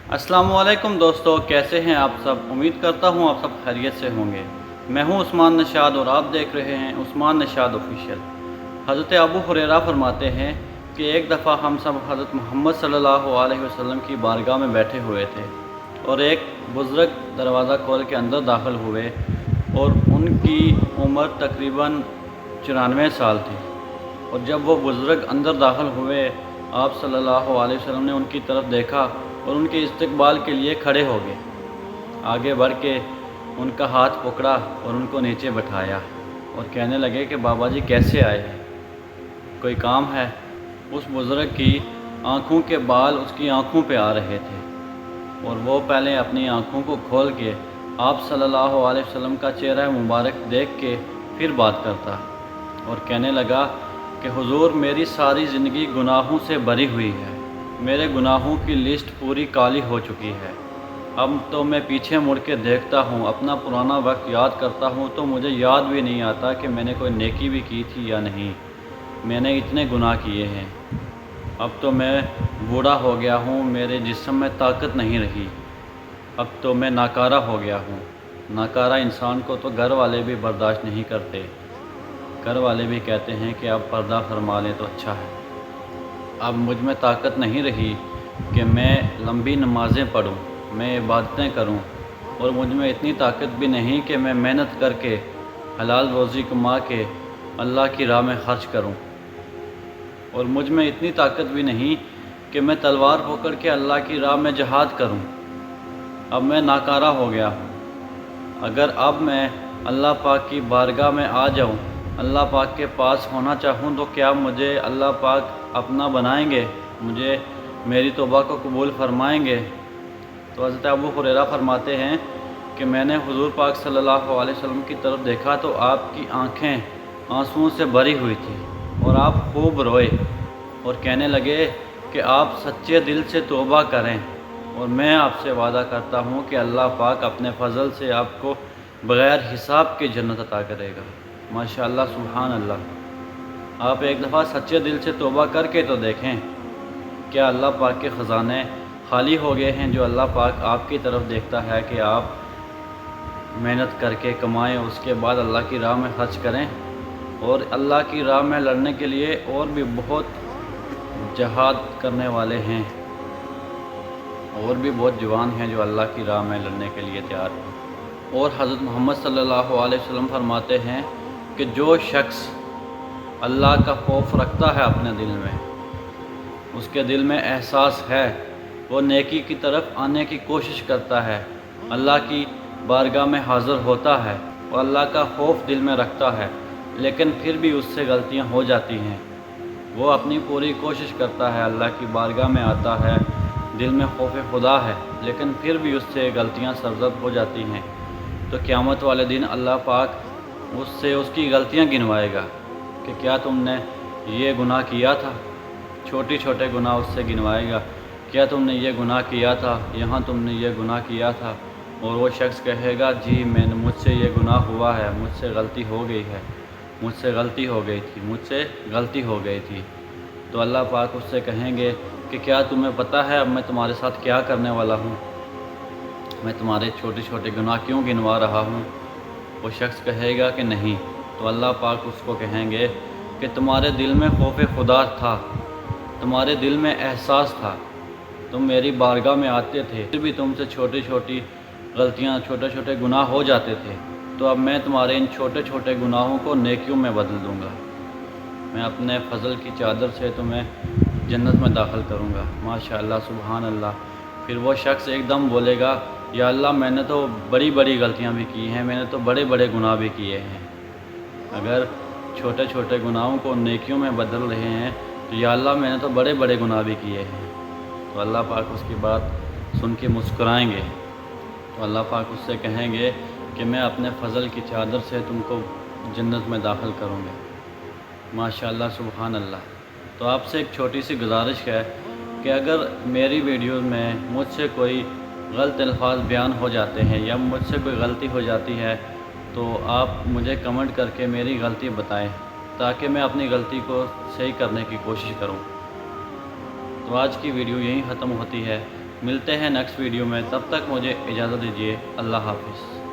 अस्सलाम वालेकुम दोस्तों, कैसे हैं आप सब। उम्मीद करता हूँ आप सब खैरियत से होंगे। मैं हूँ उस्मान नशाद और आप देख रहे हैं उस्मान नशाद ऑफिशियल। हज़रत अबू हुरैरा फरमाते हैं कि एक दफ़ा हम सब हज़रत मोहम्मद सल्लल्लाहु अलैहि वसल्लम की बारगाह में बैठे हुए थे और एक बुज़ुर्ग दरवाज़ा खोल के अंदर दाखिल हुए और उनकी उम्र तकरीबन 94 साल थी। और जब वो बुज़ुर्ग अंदर दाखिल हुए, आप सल्लल्लाहु अलैहि वसल्लम ने उनकी तरफ देखा और उनके इस्तकबाल के लिए खड़े हो गए। आगे बढ़ के उनका हाथ पकड़ा और उनको नीचे बैठाया और कहने लगे कि बाबा जी कैसे आए हैं, कोई काम है। उस बुज़ुर्ग की आँखों के बाल उसकी आँखों पे आ रहे थे और वो पहले अपनी आँखों को खोल के आप सल्लल्लाहु अलैहि वसल्लम का चेहरा मुबारक देख के फिर बात करता और कहने लगा कि हुजूर, मेरी सारी ज़िंदगी गुनाहों से भरी हुई है, मेरे गुनाहों की लिस्ट पूरी काली हो चुकी है। अब तो मैं पीछे मुड़ के देखता हूँ, अपना पुराना वक्त याद करता हूँ तो मुझे याद भी नहीं आता कि मैंने कोई नेकी भी की थी या नहीं। मैंने इतने गुनाह किए हैं। अब तो मैं बूढ़ा हो गया हूँ, मेरे जिस्म में ताकत नहीं रही। अब तो मैं नाकारा हो गया हूँ। नाकारा इंसान को तो घर वाले भी बर्दाश्त नहीं करते। घर वाले भी कहते हैं कि आप पर्दा फरमा लें तो अच्छा है। अब मुझ में ताकत नहीं रही कि मैं लंबी नमाज़ें पढ़ूं, मैं इबादतें करूं, और मुझ में इतनी ताकत भी नहीं कि मैं मेहनत करके हलाल रोज़ी कमा के अल्लाह की राह में ख़र्च करूं, और मुझ में इतनी ताकत भी नहीं कि मैं तलवार पकड़ के अल्लाह की राह में जहाद करूं। अब मैं नाकारा हो गया हूं। अगर अब मैं अल्लाह पाक की बारगाह में आ जाऊं, अल्लाह पाक के पास होना चाहूं, तो क्या मुझे अल्लाह पाक अपना बनाएंगे, मुझे मेरी तौबा को कबूल फरमाएंगे। तो हज़रत अबू हुरैरा फरमाते हैं कि मैंने हुज़ूर पाक सल्लल्लाहु अलैहि वसल्लम की तरफ देखा तो आपकी आँखें आंसुओं से भरी हुई थी और आप खूब रोए और कहने लगे कि आप सच्चे दिल से तौबा करें और मैं आपसे वादा करता हूँ कि अल्लाह पाक अपने फ़ज़ल से आपको बग़ैर हिसाब के जन्नत अता करेगा। माशाअल्लाह, सुभान अल्लाह। आप एक दफ़ा सच्चे दिल से तौबा करके तो देखें, क्या अल्लाह पाक के ख़जाने खाली हो गए हैं। जो अल्लाह पाक आपकी तरफ देखता है कि आप मेहनत करके कमाएं, उसके बाद अल्लाह की राह में खर्च करें, और अल्लाह की राह में लड़ने के लिए और भी बहुत जहाद करने वाले हैं, और भी बहुत जवान हैं जो अल्लाह की राह में लड़ने के लिए तैयार हैं। और हज़रत मोहम्मद सल्लल्लाहु अलैहि वसल्लम फरमाते हैं कि जो शख्स अल्लाह का खौफ रखता है अपने दिल में, उसके दिल में एहसास है, वो नेकी की तरफ आने की कोशिश करता है, अल्लाह की बारगाह में हाज़िर होता है और अल्लाह का खौफ दिल में रखता है, लेकिन फिर भी उससे गलतियां हो जाती हैं। वो अपनी पूरी कोशिश करता है, अल्लाह की बारगाह में आता है, दिल में खौफ खुदा है, लेकिन फिर भी उससे गलतियां सरज़द हो जाती हैं। तो क़यामत वाले दिन अल्लाह पाक उससे उसकी गलतियां गिनवाएगा कि क्या तुमने ये गुनाह किया था। छोटे छोटे गुनाह उससे गिनवाएगा, क्या तुमने ये गुनाह किया था, यहाँ तुमने ये गुनाह किया था। और वो शख्स कहेगा, जी मैंने, मुझसे ये गुनाह हुआ है, मुझसे गलती हो गई है, मुझसे गलती हो गई थी, मुझसे गलती हो गई थी। तो अल्लाह पाक उससे कहेंगे कि क्या तुम्हें पता है अब मैं तुम्हारे साथ क्या करने वाला हूँ, मैं तुम्हारे छोटे छोटे गुनाह क्यों गिनवा रहा हूँ। वो शख्स कहेगा कि नहीं। तो अल्लाह पाक उसको कहेंगे कि तुम्हारे दिल में खौफ खुदा था, तुम्हारे दिल में एहसास था, तुम मेरी बारगाह में आते थे, फिर भी तुमसे छोटी छोटी गलतियाँ, छोटे छोटे गुनाह हो जाते थे। तो अब मैं तुम्हारे इन छोटे छोटे गुनाहों को नेकियों में बदल दूँगा, मैं अपने फ़ज़ल की चादर से तुम्हें जन्नत में दाखिल करूँगा। माशाअल्लाह, सुभान अल्लाह। फिर वो शख्स एकदम बोलेगा, या अल्लाह, मैंने तो बड़ी बड़ी गलतियाँ भी की हैं, मैंने तो बड़े बड़े गुनाह भी किए हैं। अगर छोटे छोटे गुनाहों को नेकियों में बदल रहे हैं तो या अल्लाह, मैंने तो बड़े बड़े गुनाह भी किए हैं। तो अल्लाह पाक उसकी बात सुन के मुस्कुराएँगे। तो अल्लाह पाक उससे कहेंगे कि मैं अपने फ़ज़ल की चादर से तुमको जन्नत में दाखिल करूँगा। माशाअल्लाह, सुभान अल्लाह। तो आपसे एक छोटी सी गुजारिश है कि अगर मेरी वीडियो में मुझसे कोई गलत अल्फाज बयान हो जाते हैं या मुझसे कोई गलती हो जाती है, तो आप मुझे कमेंट करके मेरी गलती बताएं ताकि मैं अपनी गलती को सही करने की कोशिश करूं। तो आज की वीडियो यहीं ख़त्म होती है। ملتے ہیں نیکسٹ ویڈیو میں، تب تک مجھے اجازت دیجیے، اللہ حافظ۔